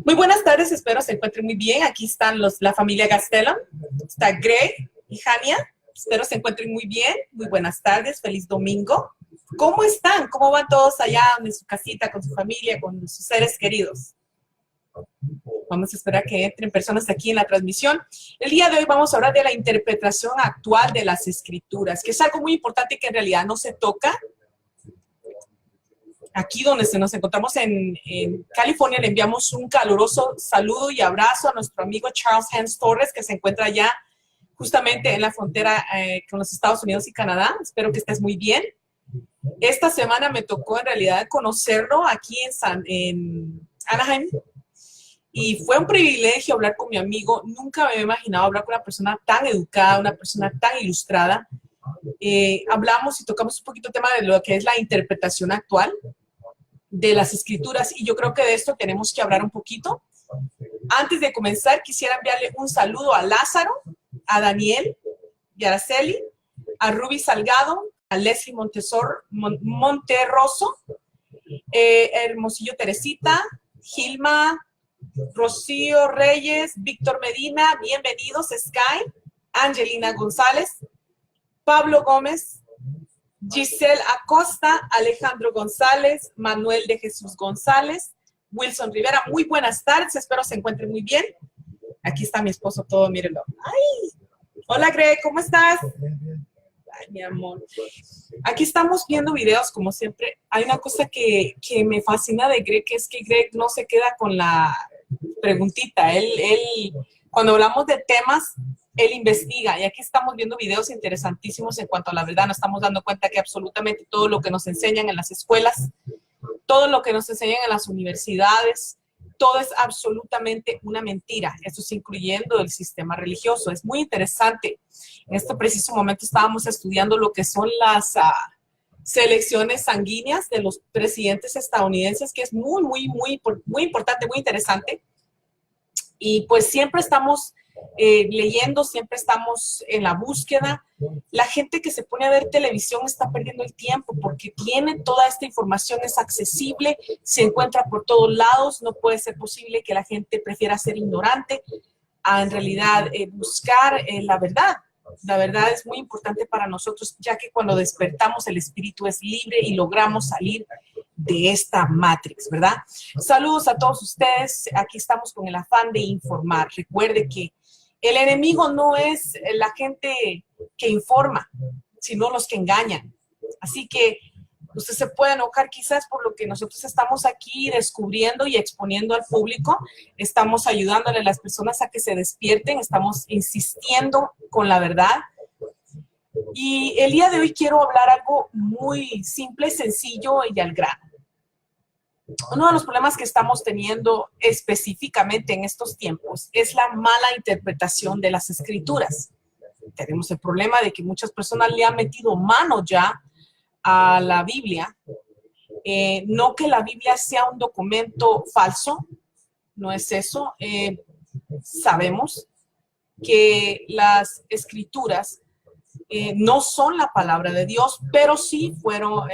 Muy buenas tardes, espero se encuentren muy bien. Aquí están la familia Gastelum, está Greg y Jania. Espero se encuentren muy bien. Muy buenas tardes, feliz domingo. ¿Cómo están? ¿Cómo van todos allá en su casita, con su familia, con sus seres queridos? Vamos a esperar que entren personas aquí en la transmisión. El día de hoy vamos a hablar de la interpretación actual de las escrituras, que es algo muy importante que en realidad no se toca. Aquí donde nos encontramos en California, le enviamos un caluroso saludo y abrazo a nuestro amigo Charles Hans Torres, que se encuentra allá justamente en la frontera con los Estados Unidos y Canadá. Espero que estés muy bien. Esta semana me tocó en realidad conocerlo aquí en Anaheim y fue un privilegio hablar con mi amigo. Nunca me había imaginado hablar con una persona tan educada, una persona tan ilustrada. Hablamos y tocamos un poquito el tema de lo que es la interpretación actual de las escrituras y yo creo que de esto tenemos que hablar un poquito. Antes de comenzar, quisiera enviarle un saludo a Lázaro, a Daniel y Araceli, a Ruby Salgado, a Leslie Monterroso, Hermosillo Teresita, Gilma, Rocío Reyes, Víctor Medina, bienvenidos, Sky, Angelina González, Pablo Gómez, Giselle Acosta, Alejandro González, Manuel de Jesús González, Wilson Rivera. Muy buenas tardes, espero se encuentren muy bien. Aquí está mi esposo todo, mírenlo. ¡Ay! Hola, Greg, ¿cómo estás? Ay, mi amor. Aquí estamos viendo videos, como siempre. Hay una cosa que me fascina de Greg, que es que Greg no se queda con la preguntita. Cuando hablamos de temas, él investiga, y aquí estamos viendo videos interesantísimos en cuanto a la verdad. Nos estamos dando cuenta que absolutamente todo lo que nos enseñan en las escuelas, todo lo que nos enseñan en las universidades, todo es absolutamente una mentira. Esto es incluyendo el sistema religioso. Es muy interesante. En este preciso momento estábamos estudiando lo que son las selecciones sanguíneas de los presidentes estadounidenses, que es muy importante, muy interesante. Y pues siempre estamos leyendo, siempre estamos en la búsqueda. La gente que se pone a ver televisión está perdiendo el tiempo porque tiene toda esta información, es accesible, se encuentra por todos lados. No puede ser posible que la gente prefiera ser ignorante a en realidad buscar la verdad. La verdad es muy importante para nosotros, ya que cuando despertamos el espíritu es libre y logramos salir de esta Matrix, ¿verdad? Saludos a todos ustedes. Aquí estamos con el afán de informar. Recuerde que el enemigo no es la gente que informa, sino los que engañan. Así que usted se puede enojar quizás por lo que nosotros estamos aquí descubriendo y exponiendo al público. Estamos ayudándole a las personas a que se despierten, estamos insistiendo con la verdad. Y el día de hoy quiero hablar algo muy simple, sencillo y al grano. Uno de los problemas que estamos teniendo específicamente en estos tiempos es la mala interpretación de las escrituras. Tenemos el problema de que muchas personas le han metido mano ya a la Biblia. No que la Biblia sea un documento falso, no es eso. Sabemos que las escrituras no son la palabra de Dios, pero sí fueron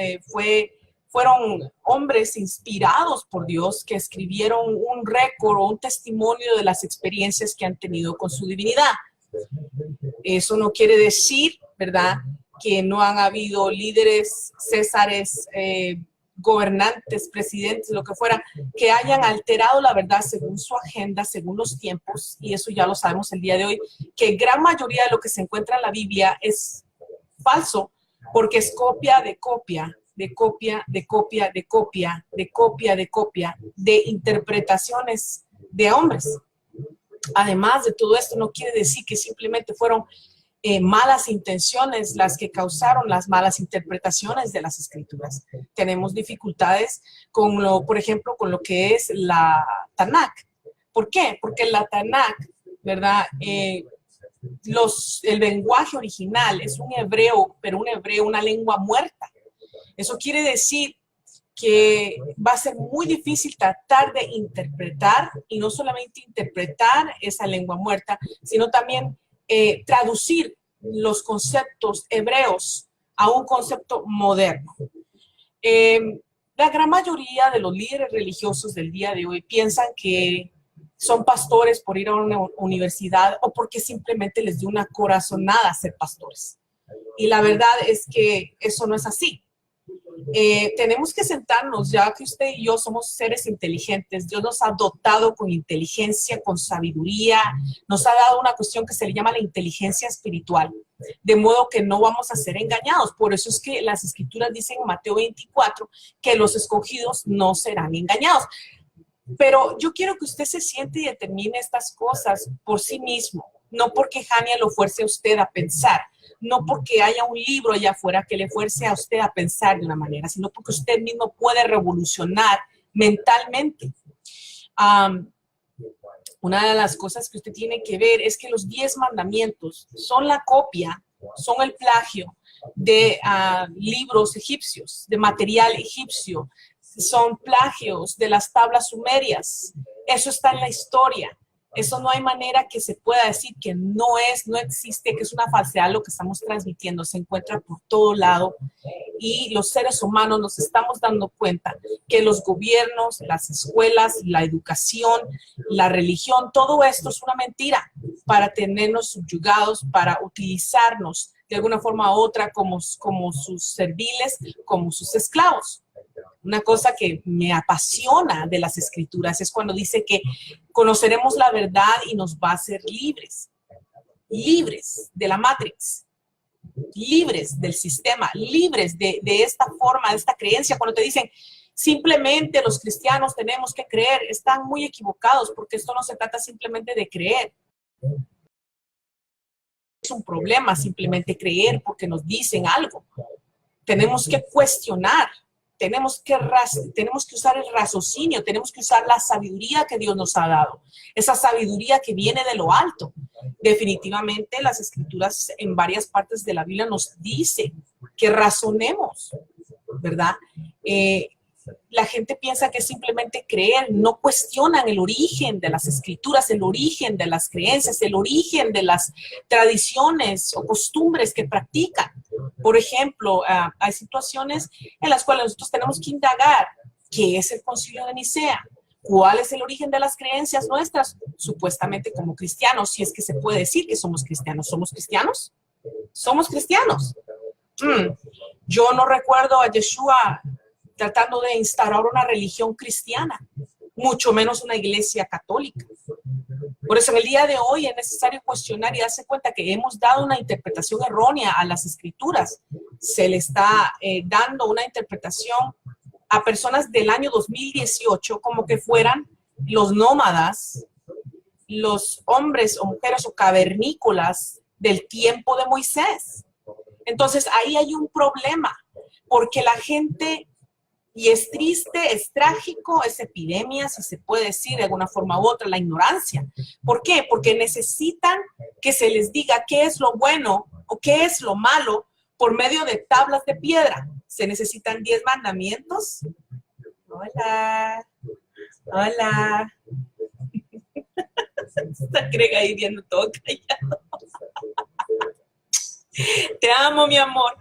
hombres inspirados por Dios que escribieron un récord o un testimonio de las experiencias que han tenido con su divinidad. Eso no quiere decir, ¿verdad?, que no han habido líderes, césares, gobernantes, presidentes, lo que fuera, que hayan alterado la verdad según su agenda, según los tiempos, y eso ya lo sabemos el día de hoy, que gran mayoría de lo que se encuentra en la Biblia es falso, porque es copia de copia, de copia, de copia, de copia, de copia, de copia, de interpretaciones de hombres. Además de todo esto, no quiere decir que simplemente fueron malas intenciones las que causaron las malas interpretaciones de las escrituras. Tenemos dificultades con por ejemplo, con lo que es la Tanakh. ¿Por qué? Porque la Tanakh, ¿verdad?, el lenguaje original es un hebreo, pero un hebreo, una lengua muerta. Eso quiere decir que va a ser muy difícil tratar de interpretar, y no solamente interpretar esa lengua muerta, sino también traducir los conceptos hebreos a un concepto moderno. La gran mayoría de los líderes religiosos del día de hoy piensan que son pastores por ir a una universidad o porque simplemente les dio una corazonada ser pastores. Y la verdad es que eso no es así. Tenemos que sentarnos, ya que usted y yo somos seres inteligentes. Dios nos ha dotado con inteligencia, con sabiduría, nos ha dado una cuestión que se le llama la inteligencia espiritual, de modo que no vamos a ser engañados. Por eso es que las escrituras dicen en Mateo 24 que los escogidos no serán engañados. Pero yo quiero que usted se siente y determine estas cosas por sí mismo, no porque Jania lo fuerce a usted a pensar, no porque haya un libro allá afuera que le fuerce a usted a pensar de una manera, sino porque usted mismo puede revolucionar mentalmente. Una de las cosas que usted tiene que ver es que los 10 mandamientos son la copia, son el plagio de libros egipcios, de material egipcio, son plagios de las tablas sumerias. Eso está en la historia. Eso no hay manera que se pueda decir que no existe, que es una falsedad lo que estamos transmitiendo. Se encuentra por todo lado y los seres humanos nos estamos dando cuenta que los gobiernos, las escuelas, la educación, la religión, todo esto es una mentira para tenernos subyugados, para utilizarnos de alguna forma u otra como sus serviles, como sus esclavos. Una cosa que me apasiona de las escrituras es cuando dice que conoceremos la verdad y nos va a hacer libres, libres de la Matrix, libres del sistema, libres de esta forma, de esta creencia. Cuando te dicen simplemente los cristianos tenemos que creer, están muy equivocados porque esto no se trata simplemente de creer. Es un problema simplemente creer porque nos dicen algo. Tenemos que cuestionar. Tenemos que usar el raciocinio, tenemos que usar la sabiduría que Dios nos ha dado, esa sabiduría que viene de lo alto. Definitivamente las escrituras en varias partes de la Biblia nos dicen que razonemos, ¿verdad? La gente piensa que simplemente creer, no cuestionan el origen de las escrituras, el origen de las creencias, el origen de las tradiciones o costumbres que practican. Por ejemplo, hay situaciones en las cuales nosotros tenemos que indagar qué es el Concilio de Nicea, cuál es el origen de las creencias nuestras, supuestamente como cristianos, si es que se puede decir que somos cristianos. ¿Somos cristianos? Somos cristianos. Yo no recuerdo a Yeshua tratando de instaurar una religión cristiana, mucho menos una iglesia católica. Por eso en el día de hoy es necesario cuestionar y darse cuenta que hemos dado una interpretación errónea a las escrituras. Se le está dando una interpretación a personas del año 2018 como que fueran los nómadas, los hombres o mujeres o cavernícolas del tiempo de Moisés. Entonces ahí hay un problema, porque la gente... Y es triste, es trágico, es epidemia, si se puede decir de alguna forma u otra, la ignorancia. ¿Por qué? Porque necesitan que se les diga qué es lo bueno o qué es lo malo por medio de tablas de piedra. Se necesitan 10 mandamientos. Hola, hola. Está Craig ahí viendo todo callado. Te amo, mi amor.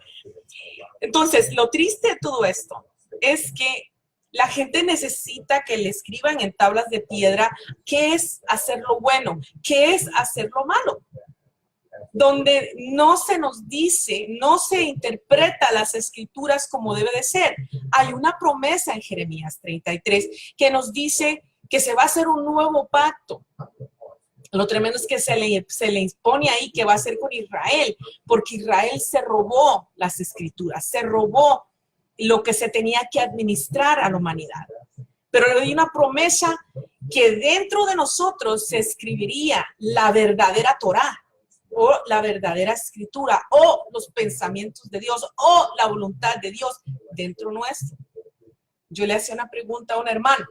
Entonces, lo triste de todo esto es que la gente necesita que le escriban en tablas de piedra qué es hacer lo bueno, qué es hacer lo malo. Donde no se nos dice, no se interpreta las escrituras como debe de ser. Hay una promesa en Jeremías 33 que nos dice que se va a hacer un nuevo pacto. Lo tremendo es que se le impone ahí que va a ser con Israel, porque Israel se robó las escrituras, se robó lo que se tenía que administrar a la humanidad. Pero hay una promesa que dentro de nosotros se escribiría la verdadera Torá, o la verdadera escritura, o los pensamientos de Dios, o la voluntad de Dios dentro nuestro. Yo le hacía una pregunta a un hermano.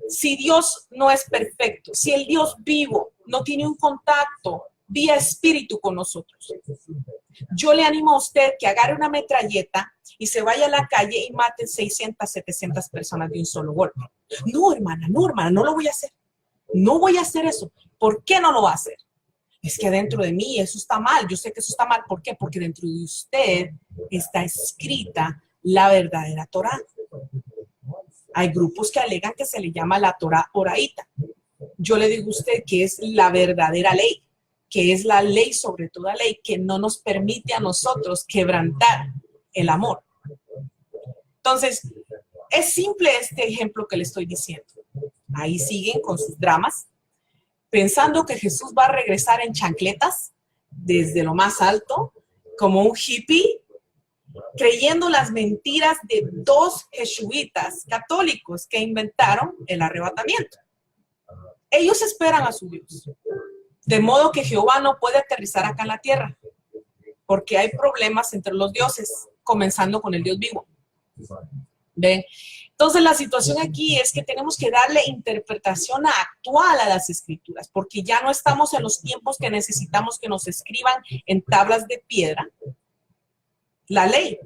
Si Dios no es perfecto, si el Dios vivo no tiene un contacto vía espíritu con nosotros, yo le animo a usted que agarre una metralleta y se vaya a la calle y mate 600, 700 personas de un solo golpe. No, hermana, no lo voy a hacer. No voy a hacer eso. ¿Por qué no lo va a hacer? Es que dentro de mí eso está mal. Yo sé que eso está mal. ¿Por qué? Porque dentro de usted está escrita la verdadera Torá. Hay grupos que alegan que se le llama la Torah oraíta. Yo le digo a usted que es la verdadera ley, que es la ley sobre toda ley, que no nos permite a nosotros quebrantar el amor. Entonces, es simple este ejemplo que le estoy diciendo. Ahí siguen con sus dramas, pensando que Jesús va a regresar en chancletas desde lo más alto, como un hippie, creyendo las mentiras de dos jesuitas católicos que inventaron el arrebatamiento. Ellos esperan a su Dios, de modo que Jehová no puede aterrizar acá en la tierra, porque hay problemas entre los dioses, comenzando con el Dios vivo. ¿Ven? Entonces la situación aquí es que tenemos que darle interpretación actual a las escrituras, porque ya no estamos en los tiempos que necesitamos que nos escriban en tablas de piedra la ley,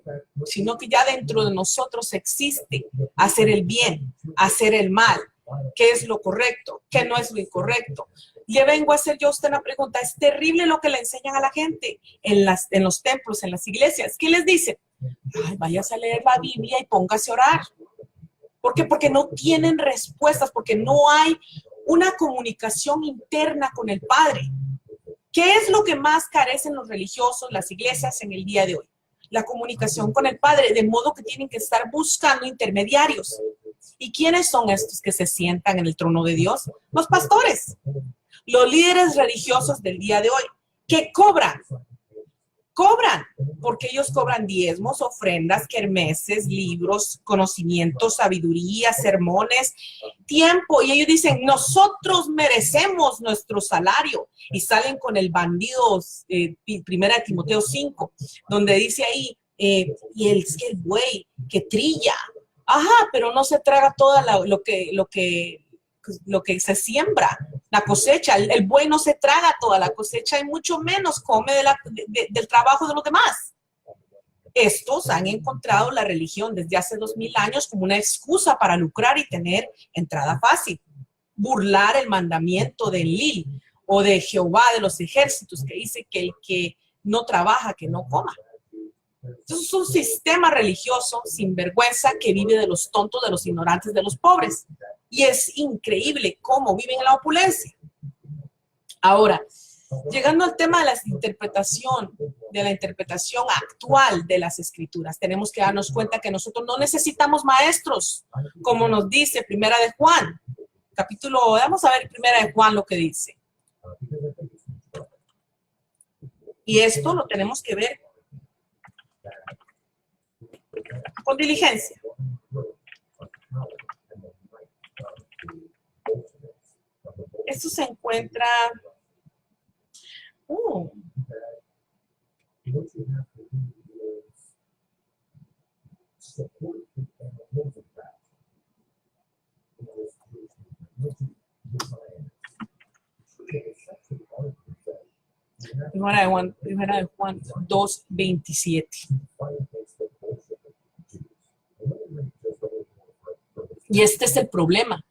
sino que ya dentro de nosotros existe hacer el bien, hacer el mal, qué es lo correcto, qué no es lo incorrecto. Le vengo a hacer yo a usted una pregunta. Es terrible lo que le enseñan a la gente en los templos, en las iglesias. ¿Qué les dicen? Ay, vayas a leer la Biblia y póngase a orar. ¿Por qué? Porque no tienen respuestas, porque no hay una comunicación interna con el Padre. ¿Qué es lo que más carecen los religiosos, las iglesias en el día de hoy? La comunicación con el Padre, de modo que tienen que estar buscando intermediarios. ¿Y quiénes son estos que se sientan en el trono de Dios? Los pastores, los líderes religiosos del día de hoy, que cobran, porque ellos cobran diezmos, ofrendas, kermeses, libros, conocimientos, sabiduría, sermones, tiempo, y ellos dicen, nosotros merecemos nuestro salario, y salen con el bandido, primera de Timoteo 5, donde dice ahí, y el buey que trilla, ajá, pero no se traga todo lo que se siembra, la cosecha. El buey no se traga toda la cosecha y mucho menos come del trabajo de los demás. Estos han encontrado la religión desde hace 2000 años como una excusa para lucrar y tener entrada fácil. Burlar el mandamiento de Enlil o de Jehová de los ejércitos, que dice que el que no trabaja, que no coma. Entonces es un sistema religioso sin vergüenza que vive de los tontos, de los ignorantes, de los pobres. Y es increíble cómo viven en la opulencia. Ahora, llegando al tema de la interpretación actual de las escrituras, tenemos que darnos cuenta que nosotros no necesitamos maestros, como nos dice Primera de Juan, vamos a ver Primera de Juan lo que dice. Y esto lo tenemos que ver con diligencia. Esto se encuentra... Primera de Juan 2:27. Y este es el problema,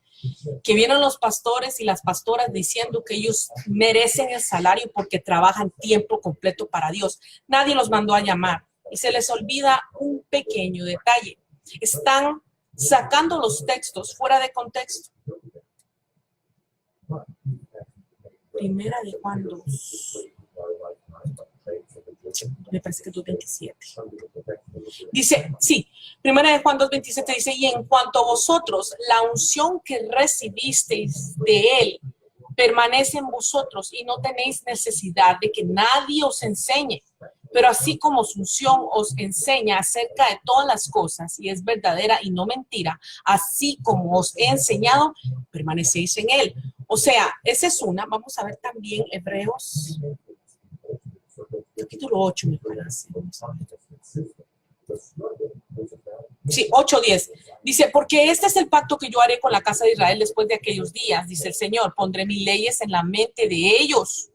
que vienen los pastores y las pastoras diciendo que ellos merecen el salario porque trabajan tiempo completo para Dios. Nadie los mandó a llamar y se les olvida un pequeño detalle. Están sacando los textos fuera de contexto. Primera de Juan 2. Me parece que 2:27. Dice, sí, Primera de Juan 2:27 dice, y en cuanto a vosotros, la unción que recibisteis de él permanece en vosotros y no tenéis necesidad de que nadie os enseñe. Pero así como su unción os enseña acerca de todas las cosas y es verdadera y no mentira, así como os he enseñado, permanecéis en él. O sea, esa es una. Vamos a ver también Hebreos, capítulo 8, me parece. Sí, 8:10. Dice, porque este es el pacto que yo haré con la casa de Israel después de aquellos días, dice el Señor. Pondré mis leyes en la mente de ellos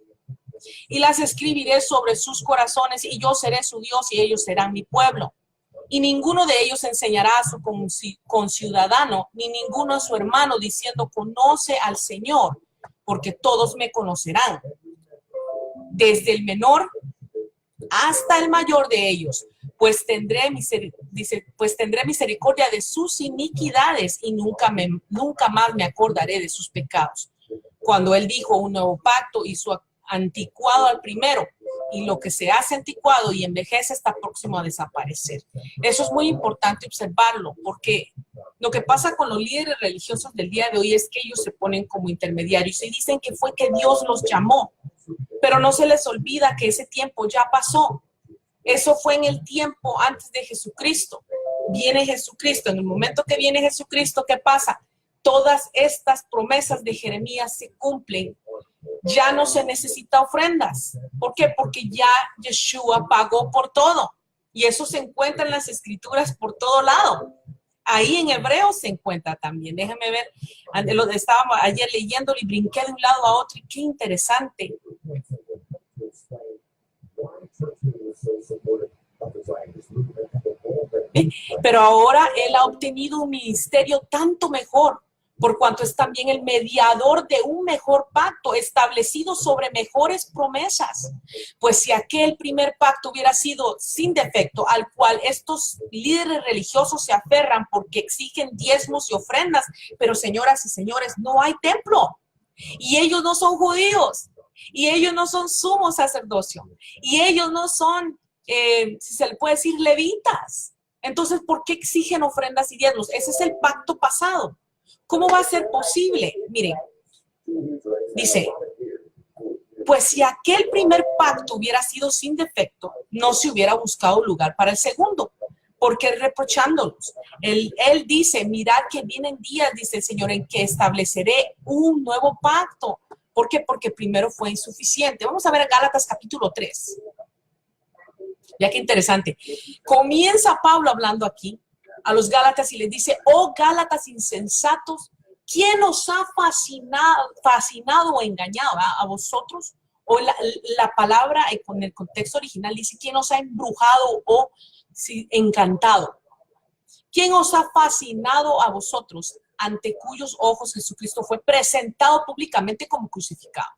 y las escribiré sobre sus corazones y yo seré su Dios y ellos serán mi pueblo. Y ninguno de ellos enseñará a su conciudadano ni ninguno a su hermano diciendo, conoce al Señor, porque todos me conocerán, desde el menor hasta el mayor de ellos, pues tendré dice, pues tendré misericordia de sus iniquidades y nunca más me acordaré de sus pecados. Cuando él dijo un nuevo pacto, hizo anticuado al primero, y lo que se hace anticuado y envejece está próximo a desaparecer. Eso es muy importante observarlo, porque lo que pasa con los líderes religiosos del día de hoy es que ellos se ponen como intermediarios y dicen que fue que Dios los llamó, pero no se les olvida que ese tiempo ya pasó. Eso fue en el tiempo antes de Jesucristo. Viene Jesucristo. En el momento que viene Jesucristo, ¿qué pasa? Todas estas promesas de Jeremías se cumplen. Ya no se necesita ofrendas. ¿Por qué? Porque ya Yeshua pagó por todo. Y eso se encuentra en las escrituras por todo lado. Ahí en hebreo se encuentra también. Déjame ver. Estábamos ayer leyéndolo y brinqué de un lado a otro. Y qué interesante. Pero ahora él ha obtenido un ministerio tanto mejor, por cuanto es también el mediador de un mejor pacto establecido sobre mejores promesas. Pues si aquel primer pacto hubiera sido sin defecto, al cual estos líderes religiosos se aferran porque exigen diezmos y ofrendas, pero señoras y señores, no hay templo y ellos no son judíos y ellos no son sumo sacerdocio y ellos no son, si se le puede decir, levitas. Entonces, ¿por qué exigen ofrendas y diezmos? Ese es el pacto pasado. ¿Cómo va a ser posible? Miren, dice, pues si aquel primer pacto hubiera sido sin defecto, no se hubiera buscado lugar para el segundo. ¿Por qué reprochándolos? Él dice, mirad que vienen días, dice el Señor, en que estableceré un nuevo pacto. ¿Por qué? Porque primero fue insuficiente. Vamos a ver Gálatas capítulo 3. Ya qué interesante. Comienza Pablo hablando aquí a los Gálatas y les dice, oh Gálatas insensatos, ¿quién os ha fascinado o engañado a vosotros? O la palabra con el contexto original dice, ¿quién os ha embrujado o encantado? ¿Quién os ha fascinado a vosotros, ante cuyos ojos Jesucristo fue presentado públicamente como crucificado?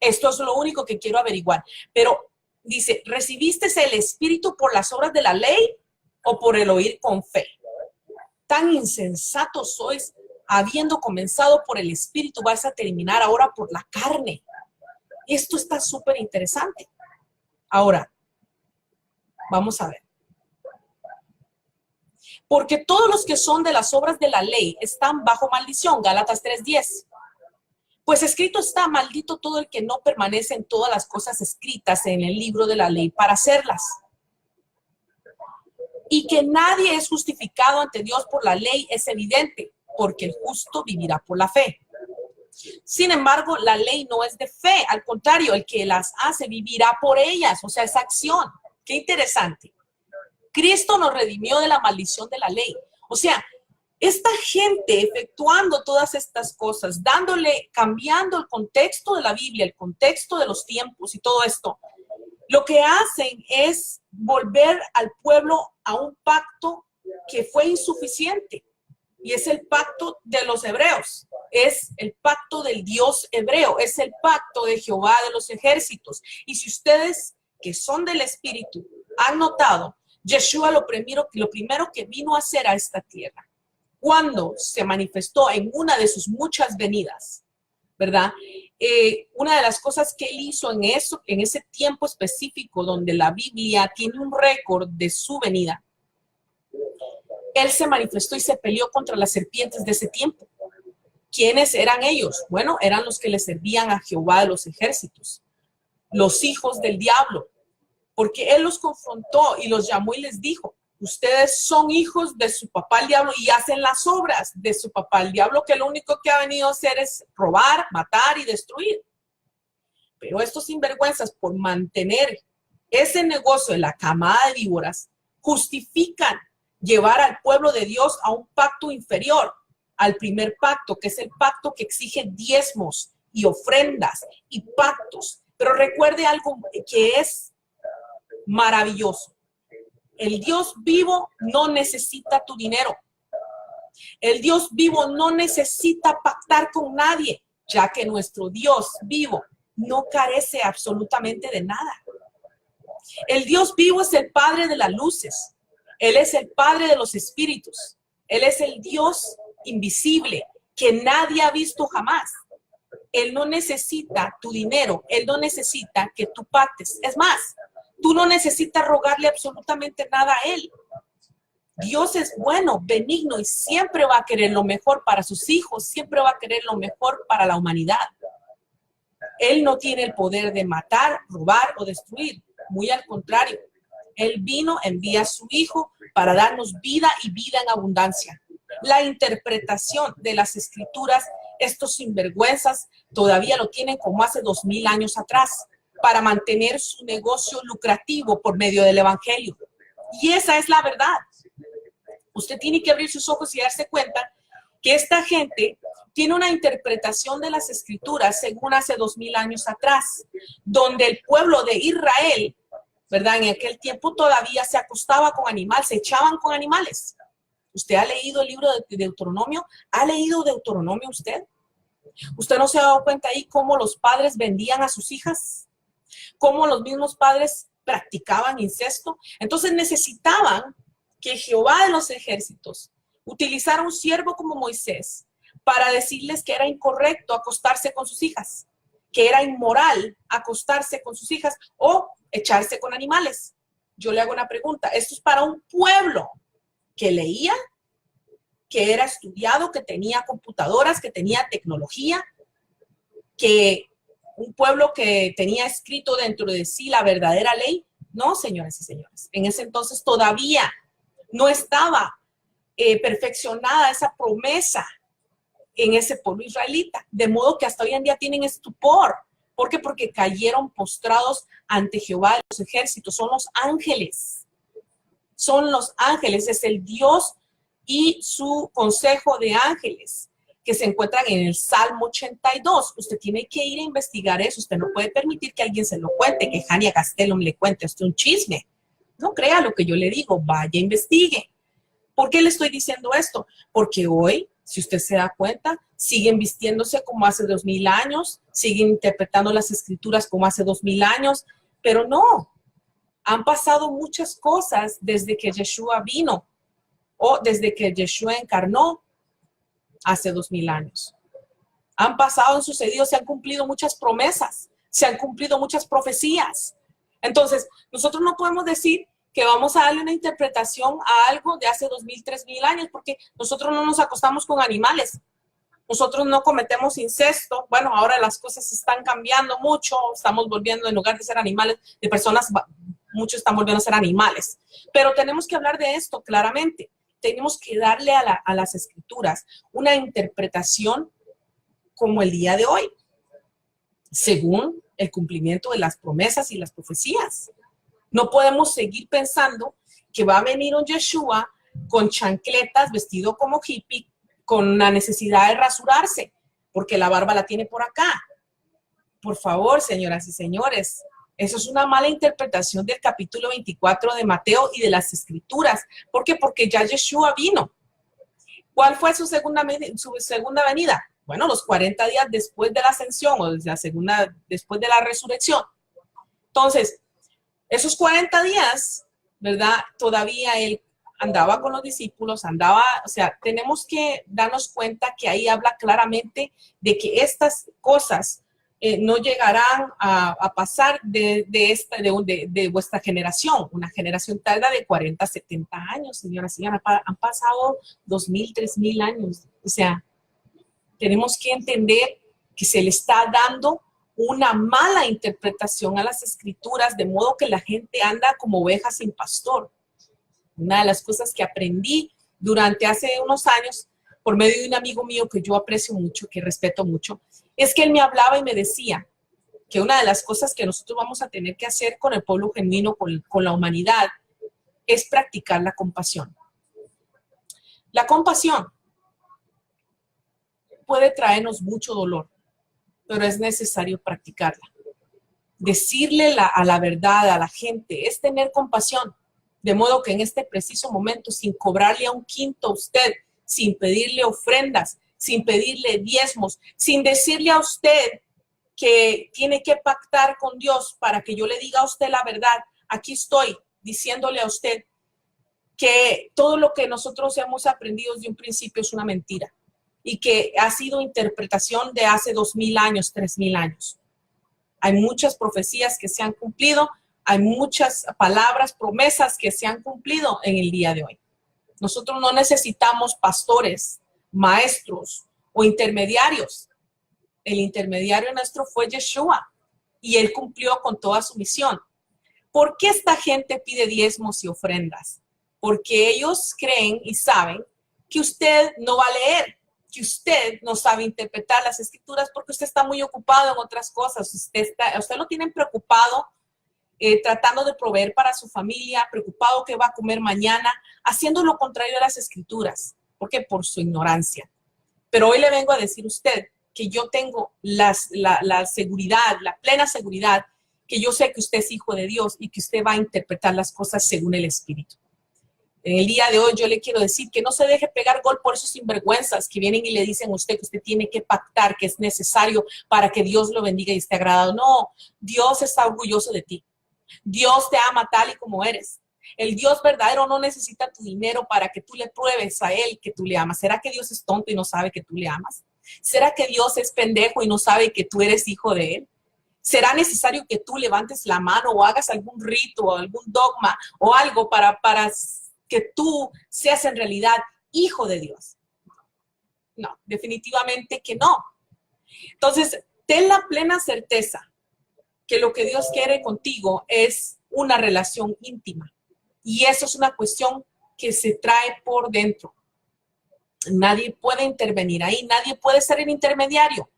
Esto es lo único que quiero averiguar. Pero dice, ¿recibiste el Espíritu por las obras de la ley o por el oír con fe? Tan insensatos sois, habiendo comenzado por el Espíritu, vais a terminar ahora por la carne. Esto está súper interesante. Ahora, vamos a ver. Porque todos los que son de las obras de la ley están bajo maldición. Gálatas 3:10. Pues escrito está, maldito todo el que no permanece en todas las cosas escritas en el libro de la ley para hacerlas. Y que nadie es justificado ante Dios por la ley es evidente, porque el justo vivirá por la fe. Sin embargo, la ley no es de fe, al contrario, el que las hace vivirá por ellas, o sea, es acción. Qué interesante. Cristo nos redimió de la maldición de la ley. O sea, esta gente efectuando todas estas cosas, cambiando el contexto de la Biblia, el contexto de los tiempos y todo esto, lo que hacen es volver al pueblo a un pacto que fue insuficiente. Y es el pacto de los hebreos, es el pacto del Dios hebreo, es el pacto de Jehová de los ejércitos. Y si ustedes que son del Espíritu han notado, Yeshua lo primero que vino a hacer a esta tierra, cuando se manifestó en una de sus muchas venidas, ¿verdad? Una de las cosas que él hizo en ese tiempo específico donde la Biblia tiene un récord de su venida, él se manifestó y se peleó contra las serpientes de ese tiempo. ¿Quiénes eran ellos? Bueno, eran los que le servían a Jehová de los ejércitos, los hijos del diablo, porque él los confrontó y los llamó y les dijo, ustedes son hijos de su papá el diablo y hacen las obras de su papá el diablo, que lo único que ha venido a hacer es robar, matar y destruir. Pero estos sinvergüenzas, por mantener ese negocio de la camada de víboras, justifican llevar al pueblo de Dios a un pacto inferior al primer pacto, que es el pacto que exige diezmos y ofrendas y pactos. Pero recuerde algo que es maravilloso. El Dios vivo no necesita tu dinero. El Dios vivo no necesita pactar con nadie, ya que nuestro Dios vivo no carece absolutamente de nada. El Dios vivo es el Padre de las luces. Él es el Padre de los espíritus. Él es el Dios invisible que nadie ha visto jamás. Él no necesita tu dinero. Él no necesita que tú pactes. Es más, tú no necesitas rogarle absolutamente nada a Él. Dios es bueno, benigno y siempre va a querer lo mejor para sus hijos, siempre va a querer lo mejor para la humanidad. Él no tiene el poder de matar, robar o destruir. Muy al contrario, Él vino, envía a su Hijo para darnos vida y vida en abundancia. La interpretación de las Escrituras, estos sinvergüenzas todavía lo tienen como hace 2000 años atrás, para mantener su negocio lucrativo por medio del Evangelio. Y esa es la verdad. Usted tiene que abrir sus ojos y darse cuenta que esta gente tiene una interpretación de las Escrituras según hace 2000 años atrás, donde el pueblo de Israel, ¿verdad? En aquel tiempo todavía se acostaba con animales, se echaban con animales. ¿Usted ha leído el libro de Deuteronomio? ¿Ha leído Deuteronomio usted? ¿Usted no se ha dado cuenta ahí cómo los padres vendían a sus hijas? ¿Cómo los mismos padres practicaban incesto? Entonces necesitaban que Jehová de los ejércitos utilizara un siervo como Moisés para decirles que era incorrecto acostarse con sus hijas, que era inmoral acostarse con sus hijas o echarse con animales. Yo le hago una pregunta. Esto es para un pueblo que leía, que era estudiado, que tenía computadoras, que tenía tecnología, que un pueblo que tenía escrito dentro de sí la verdadera ley. No, señoras y señores, en ese entonces todavía no estaba perfeccionada esa promesa en ese pueblo israelita, de modo que hasta hoy en día tienen estupor. ¿Por qué? Porque cayeron postrados ante Jehová de los ejércitos. Son los ángeles. Son los ángeles. Es el Dios y su consejo de ángeles que se encuentran en el Salmo 82. Usted tiene que ir a investigar eso. Usted no puede permitir que alguien se lo cuente, que Jania Gastelum le cuente. Esto es un chisme. No crea lo que yo le digo. Vaya, investigue. ¿Por qué le estoy diciendo esto? Porque hoy, si usted se da cuenta, siguen vistiéndose como hace 2000 años, siguen interpretando las Escrituras como hace 2000 años, pero no. Han pasado muchas cosas desde que Yeshua vino o desde que Yeshua encarnó hace 2000 años. Han pasado, han sucedido, se han cumplido muchas promesas, se han cumplido muchas profecías. Entonces, nosotros no podemos decir que vamos a darle una interpretación a algo de hace 2000, 3000 años, porque nosotros no nos acostamos con animales. Nosotros no cometemos incesto. Bueno, ahora las cosas están cambiando mucho. Estamos volviendo, en lugar de ser animales, de personas, muchos están volviendo a ser animales. Pero tenemos que hablar de esto claramente. Tenemos que darle a las Escrituras una interpretación como el día de hoy, según el cumplimiento de las promesas y las profecías. No podemos seguir pensando que va a venir un Yeshua con chancletas, vestido como hippie, con la necesidad de rasurarse, porque la barba la tiene por acá. Por favor, señoras y señores, eso es una mala interpretación del capítulo 24 de Mateo y de las Escrituras. ¿Por qué? Porque ya Yeshua vino. ¿Cuál fue su segunda venida? Bueno, los 40 días después de la ascensión o después de la resurrección. Entonces, esos 40 días, ¿verdad? Todavía él andaba con los discípulos, o sea, tenemos que darnos cuenta que ahí habla claramente de que estas cosas no llegarán a pasar de vuestra generación. Una generación tarda de 40, 70 años, señoras y señores. Han pasado 2000, 3000 años. O sea, tenemos que entender que se le está dando una mala interpretación a las Escrituras, de modo que la gente anda como ovejas sin pastor. Una de las cosas que aprendí durante hace unos años, por medio de un amigo mío que yo aprecio mucho, que respeto mucho, es que él me hablaba y me decía que una de las cosas que nosotros vamos a tener que hacer con el pueblo genuino, con la humanidad, es practicar la compasión. La compasión puede traernos mucho dolor, pero es necesario practicarla. Decirle a la verdad a la gente es tener compasión, de modo que en este preciso momento, sin cobrarle a un quinto a usted, sin pedirle ofrendas, sin pedirle diezmos, sin decirle a usted que tiene que pactar con Dios para que yo le diga a usted la verdad, aquí estoy diciéndole a usted que todo lo que nosotros hemos aprendido desde un principio es una mentira y que ha sido interpretación de hace 2000 años, 3000 años. Hay muchas profecías que se han cumplido, hay muchas palabras, promesas que se han cumplido en el día de hoy. Nosotros no necesitamos pastores, maestros o intermediarios. El intermediario nuestro fue Yeshua y él cumplió con toda su misión. ¿Por qué esta gente pide diezmos y ofrendas? Porque ellos creen y saben que usted no va a leer, que usted no sabe interpretar las escrituras porque usted está muy ocupado en otras cosas. Usted lo tienen preocupado tratando de proveer para su familia, preocupado que va a comer mañana, haciendo lo contrario a las escrituras. ¿Por qué? Por su ignorancia. Pero hoy le vengo a decir a usted que yo tengo la seguridad, la plena seguridad, que yo sé que usted es hijo de Dios y que usted va a interpretar las cosas según el Espíritu. En el día de hoy yo le quiero decir que no se deje pegar gol por esos sinvergüenzas que vienen y le dicen a usted que usted tiene que pactar, que es necesario para que Dios lo bendiga y esté agradado. No, Dios está orgulloso de ti. Dios te ama tal y como eres. El Dios verdadero no necesita tu dinero para que tú le pruebes a Él que tú le amas. ¿Será que Dios es tonto y no sabe que tú le amas? ¿Será que Dios es pendejo y no sabe que tú eres hijo de Él? ¿Será necesario que tú levantes la mano o hagas algún rito o algún dogma o algo para que tú seas en realidad hijo de Dios? No, definitivamente que no. Entonces, ten la plena certeza que lo que Dios quiere contigo es una relación íntima. Y eso es una cuestión que se trae por dentro. Nadie puede intervenir ahí, nadie puede ser el intermediario.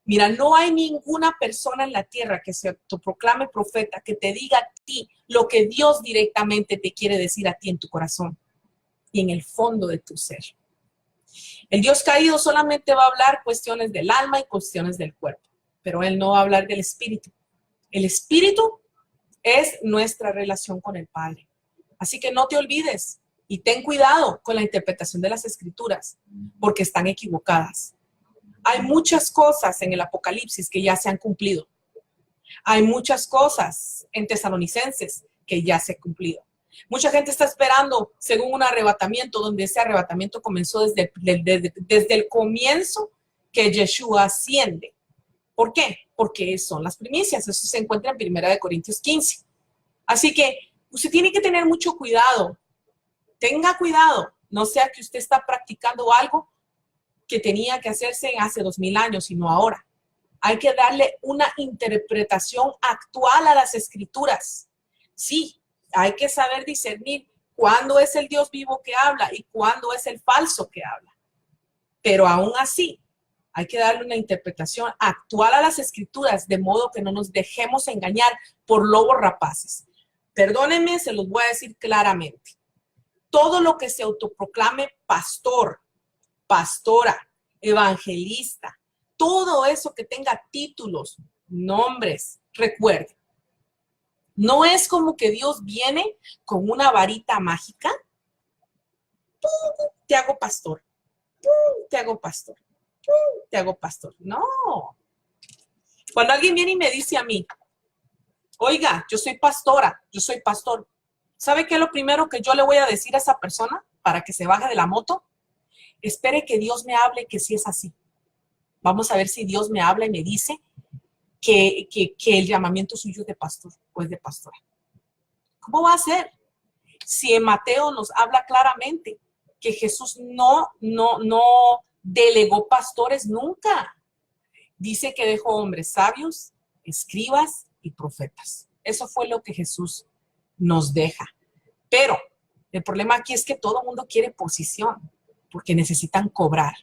Mira, no hay ninguna persona en la tierra que se autoproclame profeta, que te diga a ti lo que Dios directamente te quiere decir a ti en tu corazón y en el fondo de tu ser. El Dios caído solamente va a hablar cuestiones del alma y cuestiones del cuerpo, pero Él no va a hablar del espíritu. El espíritu es nuestra relación con el Padre. Así que no te olvides y ten cuidado con la interpretación de las escrituras, porque están equivocadas. Hay muchas cosas en el Apocalipsis que ya se han cumplido. Hay muchas cosas en Tesalonicenses que ya se han cumplido. Mucha gente está esperando, según un arrebatamiento, donde ese arrebatamiento comenzó desde el comienzo que Yeshua asciende. ¿Por qué? Porque son las primicias. Eso se encuentra en 1 Corintios 15. Así que usted tiene que tener mucho cuidado. Tenga cuidado. No sea que usted está practicando algo que tenía que hacerse hace 2000 años, sino ahora. Hay que darle una interpretación actual a las escrituras. Sí, hay que saber discernir cuándo es el Dios vivo que habla y cuándo es el falso que habla. Pero aún así, hay que darle una interpretación actual a las escrituras, de modo que no nos dejemos engañar por lobos rapaces. Perdónenme, se los voy a decir claramente. Todo lo que se autoproclame pastor, pastora, evangelista, todo eso que tenga títulos, nombres, recuerde, no es como que Dios viene con una varita mágica, ¡pum! Te hago pastor, ¡pum! Te hago pastor, ¡pum! Te hago pastor. No. Cuando alguien viene y me dice a mí, oiga, yo soy pastora, yo soy pastor, ¿sabe qué es lo primero que yo le voy a decir a esa persona para que se baje de la moto? Espere que Dios me hable que sí es así. Vamos a ver si Dios me habla y me dice que el llamamiento suyo es de pastor o es de pastora. ¿Cómo va a ser? Si en Mateo nos habla claramente que Jesús no delegó pastores nunca. Dice que dejó hombres sabios, escribas y profetas. Eso fue lo que Jesús nos deja. Pero el problema aquí es que todo el mundo quiere posición, porque necesitan cobrar,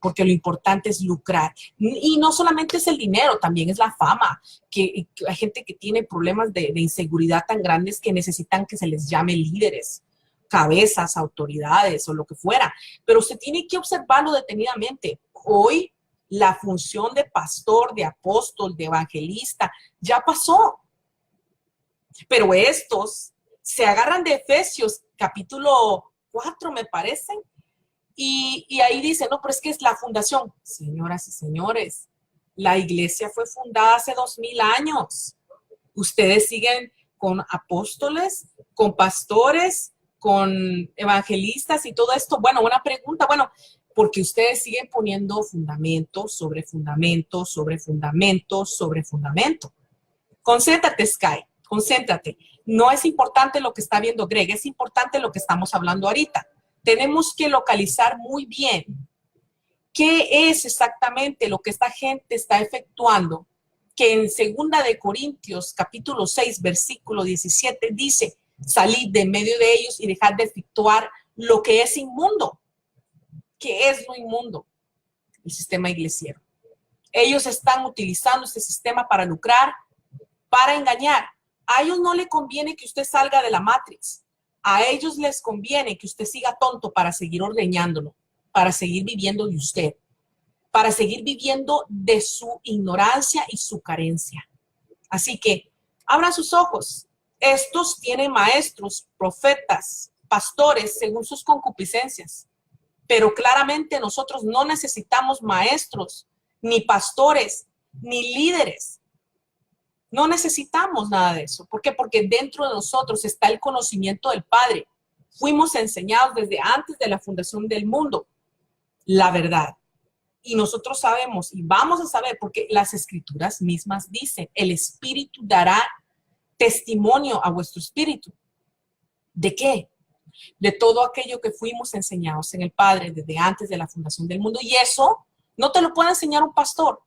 porque lo importante es lucrar. Y no solamente es el dinero, también es la fama, que hay gente que tiene problemas de inseguridad tan grandes que necesitan que se les llame líderes, cabezas, autoridades o lo que fuera. Pero usted tiene que observarlo detenidamente. Hoy la función de pastor, de apóstol, de evangelista, ya pasó. Pero estos se agarran de Efesios capítulo 4, me parece, y ahí dice, no, pero es que es la fundación. Señoras y señores, la iglesia fue fundada hace 2000 años. Ustedes siguen con apóstoles, con pastores, con evangelistas y todo esto? Bueno, una pregunta, bueno, porque ustedes siguen poniendo fundamento sobre fundamento, sobre fundamento, sobre fundamento. Concéntrate, Sky, concéntrate. No es importante lo que está viendo Greg, es importante lo que estamos hablando ahorita. Tenemos que localizar muy bien qué es exactamente lo que esta gente está efectuando, que en 2 Corintios, capítulo 6, versículo 17, dice, salid de medio de ellos y dejad de efectuar lo que es inmundo. ¿Qué es lo inmundo? El sistema iglesiero. Ellos están utilizando este sistema para lucrar, para engañar. A ellos no les conviene que usted salga de la Matrix. A ellos les conviene que usted siga tonto para seguir ordeñándolo, para seguir viviendo de usted, para seguir viviendo de su ignorancia y su carencia. Así que abran sus ojos. Estos tienen maestros, profetas, pastores según sus concupiscencias. Pero claramente nosotros no necesitamos maestros, ni pastores, ni líderes. No necesitamos nada de eso. ¿Por qué? Porque dentro de nosotros está el conocimiento del Padre. Fuimos enseñados desde antes de la fundación del mundo la verdad. Y nosotros sabemos y vamos a saber porque las escrituras mismas dicen, el Espíritu dará testimonio a vuestro espíritu. ¿De qué? De todo aquello que fuimos enseñados en el Padre desde antes de la fundación del mundo. Y eso no te lo puede enseñar un pastor,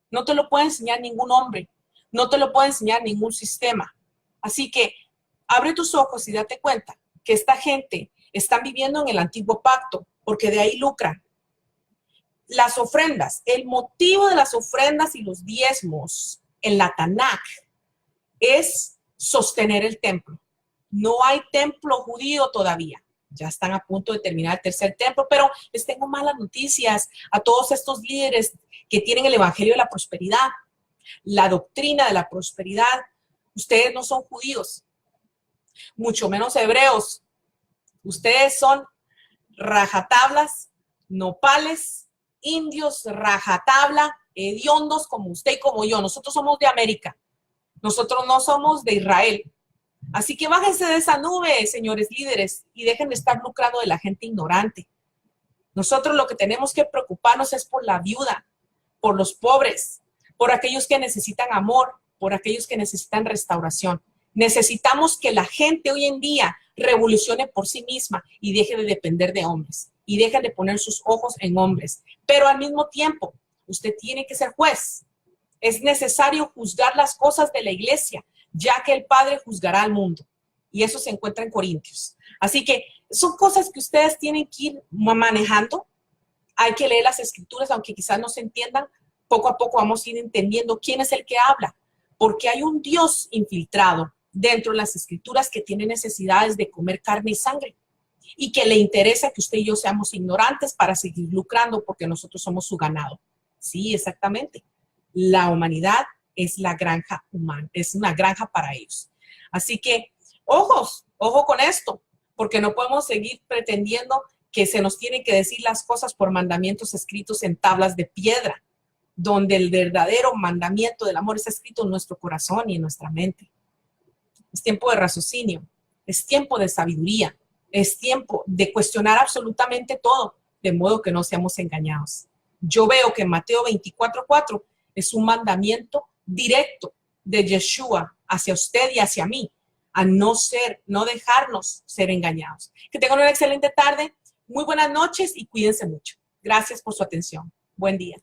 no te lo puede enseñar ningún hombre, no te lo puede enseñar ningún sistema. Así que abre tus ojos y date cuenta que esta gente está viviendo en el antiguo pacto porque de ahí lucran. Las ofrendas, el motivo de las ofrendas y los diezmos en la Tanaj es sostener el templo. No hay templo judío todavía. Ya están a punto de terminar el tercer templo, pero les tengo malas noticias a todos estos líderes que tienen el evangelio de la prosperidad, la doctrina de la prosperidad. Ustedes no son judíos, mucho menos hebreos. Ustedes son rajatablas, nopales, indios, rajatabla, hediondos como usted y como yo. Nosotros somos de América. Nosotros no somos de Israel. Así que bájense de esa nube, señores líderes, y dejen de estar lucrando de la gente ignorante. Nosotros lo que tenemos que preocuparnos es por la viuda, por los pobres, por aquellos que necesitan amor, por aquellos que necesitan restauración. Necesitamos que la gente hoy en día revolucione por sí misma y deje de depender de hombres y deje de poner sus ojos en hombres. Pero al mismo tiempo, usted tiene que ser juez. Es necesario juzgar las cosas de la iglesia, ya que el Padre juzgará al mundo. Y eso se encuentra en Corintios. Así que son cosas que ustedes tienen que ir manejando. Hay que leer las escrituras, aunque quizás no se entiendan. Poco a poco vamos a ir entendiendo quién es el que habla. Porque hay un Dios infiltrado dentro de las escrituras que tiene necesidades de comer carne y sangre. Y que le interesa que usted y yo seamos ignorantes para seguir lucrando porque nosotros somos su ganado. Sí, exactamente. La humanidad es la granja humana, es una granja para ellos. Así que, ojo con esto, porque no podemos seguir pretendiendo que se nos tienen que decir las cosas por mandamientos escritos en tablas de piedra, donde el verdadero mandamiento del amor está escrito en nuestro corazón y en nuestra mente. Es tiempo de raciocinio, es tiempo de sabiduría, es tiempo de cuestionar absolutamente todo, de modo que no seamos engañados. Yo veo que en Mateo 24:4 es un mandamiento directo de Yeshua hacia usted y hacia mí, a no dejarnos ser engañados. Que tengan una excelente tarde, muy buenas noches y cuídense mucho. Gracias por su atención. Buen día.